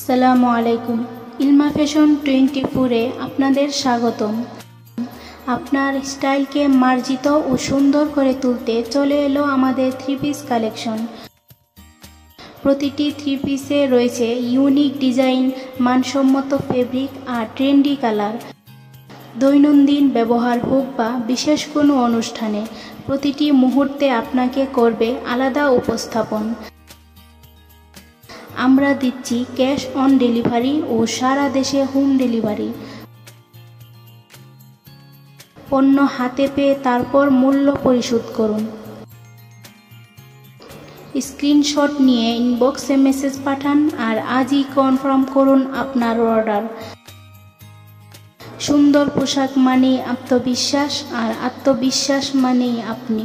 আসসালামু আলাইকুম। ইলমা ফ্যাশন 24-এ আপনাদের স্বাগতম। আপনার স্টাইলকে মার্জিত ও সুন্দর করে তুলতে চলে এলো আমাদের থ্রি পিস কালেকশন। প্রতিটি থ্রি পিসে রয়েছে ইউনিক ডিজাইন, মানসম্মত ফেব্রিক আর ট্রেন্ডি কালার। দৈনন্দিন ব্যবহার হোক বা বিশেষ কোনো অনুষ্ঠানে, প্রতিটি মুহূর্তে আপনাকে করবে আলাদা উপস্থাপন। আমরা দিচ্ছি ক্যাশ অন ডেলিভারি ও সারা দেশে হোম ডেলিভারি। পণ্য হাতে পেয়ে তারপর মূল্য পরিশোধ করুন। স্ক্রিনশট নিয়ে ইনবক্সে মেসেজ পাঠান আর আজই কনফার্ম করুন আপনার অর্ডার। সুন্দর পোশাক মানেই আত্মবিশ্বাস, আর আত্মবিশ্বাস মানেই আপনি।